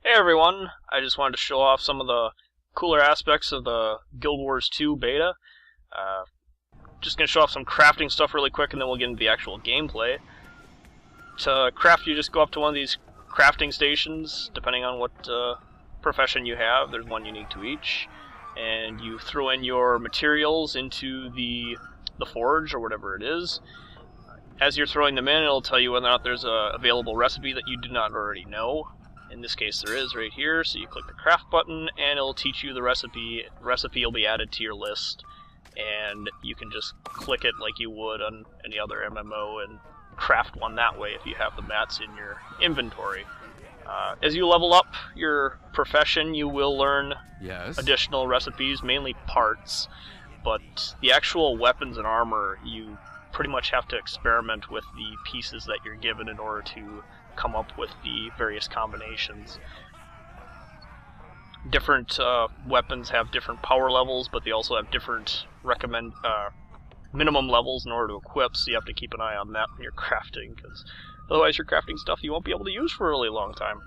Hey everyone, I just wanted to show off some of the cooler aspects of the Guild Wars 2 beta. Just going to show off some crafting stuff really quick and then we'll get into the actual gameplay. To craft, you just go up to one of these crafting stations, depending on what profession you have. There's one unique to each. And you throw in your materials into the forge or whatever it is. As you're throwing them in, it'll tell you whether or not there's a available recipe that you do not already know. In this case there is right here, so you click the craft button and it'll teach you the recipe. The recipe will be added to your list and you can just click it like you would on any other MMO and craft one that way if you have the mats in your inventory. As you level up your profession, you will learn additional recipes, mainly parts, but the actual weapons and armor, you pretty much have to experiment with the pieces that you're given in order to come up with the various combinations. Different weapons have different power levels, but they also have different minimum levels in order to equip, so you have to keep an eye on that when you're crafting, because otherwise you're crafting stuff you won't be able to use for a really long time.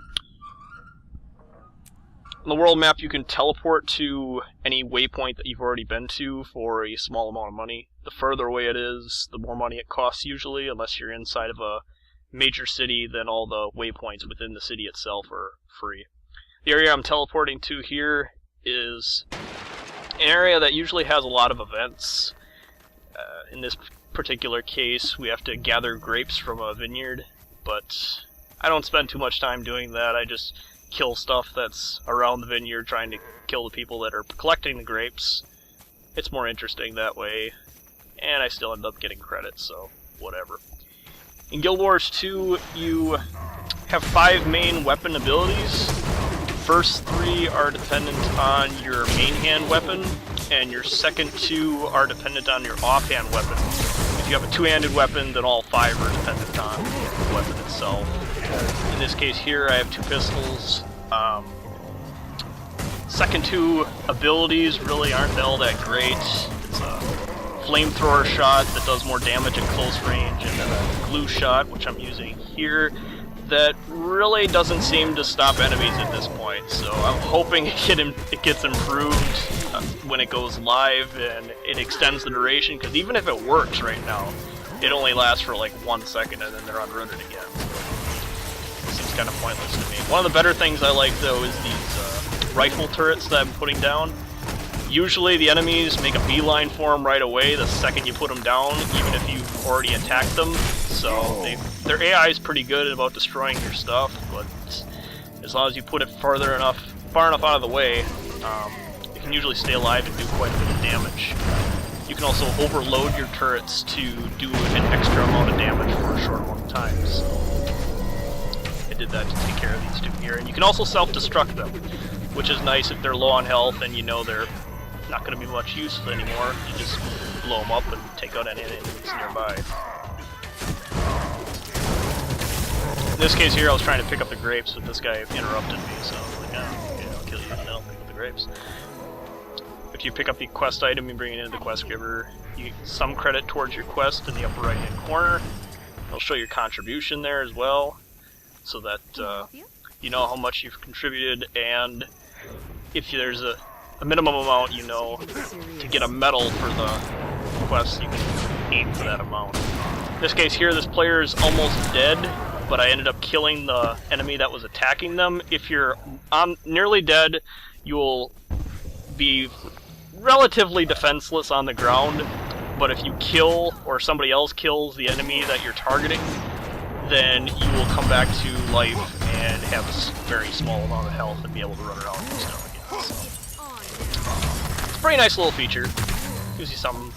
On the world map, you can teleport to any waypoint that you've already been to for a small amount of money. The further away it is, the more money it costs usually, unless you're inside of a major city, then all the waypoints within the city itself are free. The area I'm teleporting to here is an area that usually has a lot of events. In this particular case, we have to gather grapes from a vineyard, but I don't spend too much time doing that. I just kill stuff that's around the vineyard, trying to kill the people that are collecting the grapes. It's more interesting that way, and I still end up getting credits, so whatever. In Guild Wars 2, you have 5 main weapon abilities. The first 3 are dependent on your main hand weapon, and your second 2 are dependent on your offhand weapon. If you have a two-handed weapon, then all 5 are dependent on the weapon itself. In this case here, I have 2 pistols. Second 2 abilities really aren't all that great. It's a flamethrower shot that does more damage at close range, and then a glue shot, which I'm using here, that really doesn't seem to stop enemies at this point. So I'm hoping it gets improved when it goes live and it extends the duration, because even if it works right now, it only lasts for like 1 second and then they're unrooted again. It seems kind of pointless to me. One of the better things I like though is these rifle turrets that I'm putting down. Usually the enemies make a beeline for them right away the second you put them down, even if you've already attacked them. So their AI is pretty good about destroying your stuff, but as long as you put it far enough out of the way, it can usually stay alive and do quite a bit of damage. You can also overload your turrets to do an extra amount of damage for a short amount of time. So I did that to take care of these 2 here. And you can also self-destruct them, which is nice if they're low on health and you know they're not going to be much use anymore. You just blow them up and take out any enemies nearby. In this case here, I was trying to pick up the grapes, but this guy interrupted me, so I was like, oh, okay, I'll kill you and I'll pick up the grapes. If you pick up the quest item, you bring it into the quest giver. You get some credit towards your quest in the upper right hand corner. It'll show your contribution there as well, so that you know how much you've contributed, and if there's a minimum amount, you know, to get a medal for the quest, you can aim for that amount. In this case here, this player is almost dead, but I ended up killing the enemy that was attacking them. If you're nearly dead, you will be relatively defenseless on the ground, but if you kill or somebody else kills the enemy that you're targeting, then you will come back to life and have a very small amount of health and be able to run around and stuff again. So it's a pretty nice little feature. Gives you something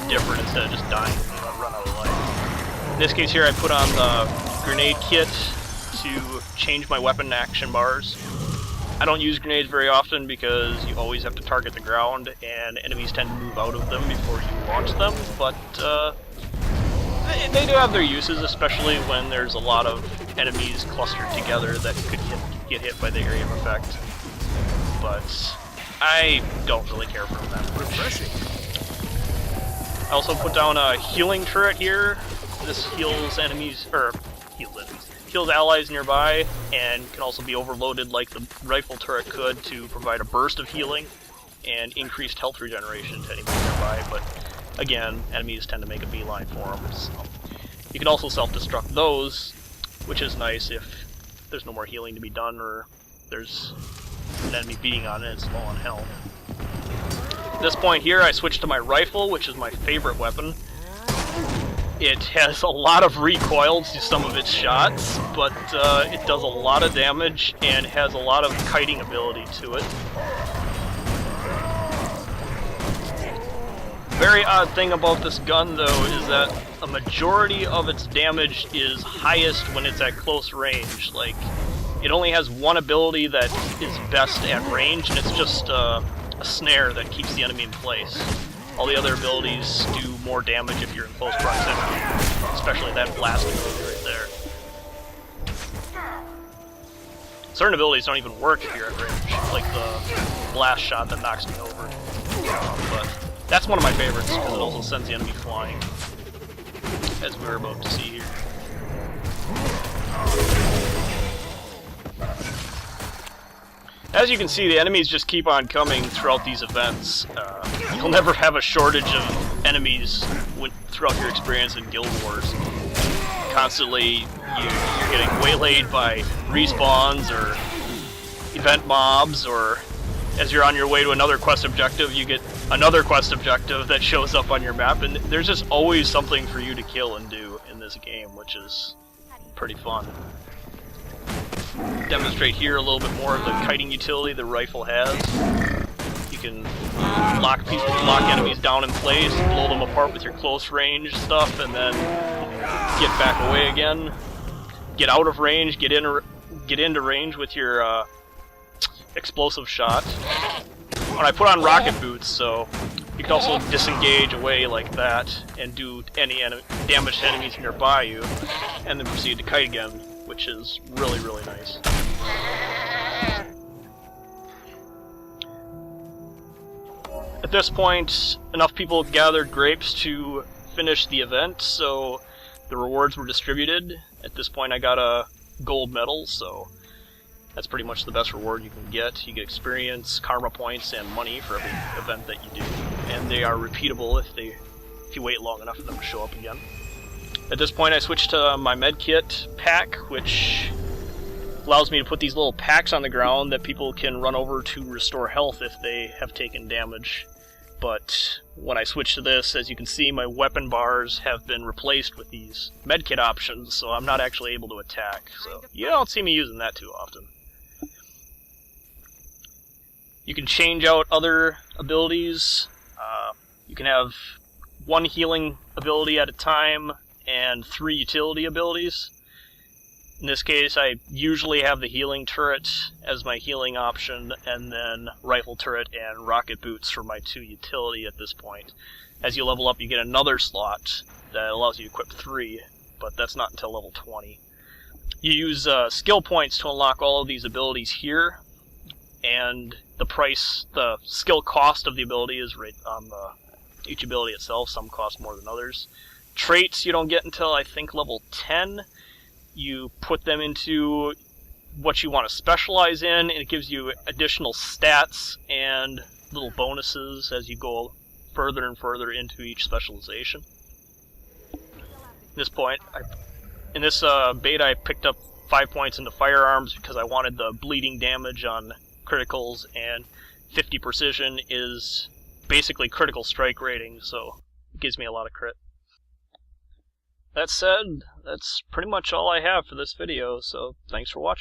different instead of just dying and run out of life. In this case here, I put on the grenade kit to change my weapon action bars. I don't use grenades very often because you always have to target the ground and enemies tend to move out of them before you launch them, but they do have their uses, especially when there's a lot of enemies clustered together that could get hit by the area of effect. But I don't really care for them that much. Refreshing. I also put down a healing turret here. This heals enemies, heals allies nearby, and can also be overloaded like the rifle turret could to provide a burst of healing and increased health regeneration to enemies nearby, but again, enemies tend to make a beeline for them. So. You can also self-destruct those, which is nice if there's no more healing to be done or there's an enemy beating on it and it's low on health. At this point here, I switched to my rifle, which is my favorite weapon. It has a lot of recoil to some of its shots, but it does a lot of damage and has a lot of kiting ability to it. Very odd thing about this gun, though, is that a majority of its damage is highest when it's at close range. Like, it only has one ability that is best at range, and it's just a snare that keeps the enemy in place. All the other abilities do more damage if you're in close proximity, especially that blast ability right there. Certain abilities don't even work if you're at range, like the blast shot that knocks me over. But that's one of my favorites, because it also sends the enemy flying, as we were about to see here. As you can see, the enemies just keep on coming throughout these events. You'll never have a shortage of enemies throughout your experience in Guild Wars. Constantly, you're getting waylaid by respawns or event mobs, or as you're on your way to another quest objective, you get another quest objective that shows up on your map, and there's just always something for you to kill and do in this game, which is pretty fun. Demonstrate here a little bit more of the kiting utility the rifle has. You can lock enemies down in place, blow them apart with your close range stuff, and then get back away again. Get out of range, get into range with your explosive shot. And I put on rocket boots, so you can also disengage away like that and do any damage to enemies nearby you, and then proceed to kite again, which is really, really nice. At this point, enough people have gathered grapes to finish the event, so the rewards were distributed. At this point I got a gold medal, so that's pretty much the best reward you can get. You get experience, karma points, and money for every event that you do, and they are repeatable if you wait long enough for them to show up again. At this point I switched to my medkit pack, which allows me to put these little packs on the ground that people can run over to restore health if they have taken damage. But when I switch to this, as you can see, my weapon bars have been replaced with these medkit options, so I'm not actually able to attack. So you don't see me using that too often. You can change out other abilities. You can have one healing ability at a time and 3 utility abilities. In this case, I usually have the healing turret as my healing option, and then rifle turret and rocket boots for my 2 utility at this point. As you level up, you get another slot that allows you to equip 3, but that's not until level 20. You use skill points to unlock all of these abilities here, and the skill cost of the ability is right on each ability itself. Some cost more than others. Traits you don't get until, I think, level 10. You put them into what you want to specialize in, and it gives you additional stats and little bonuses as you go further and further into each specialization. At this point, in this beta, I picked up 5 points into firearms because I wanted the bleeding damage on criticals, and 50 precision is basically critical strike rating, so it gives me a lot of crit. That said, that's pretty much all I have for this video, so thanks for watching.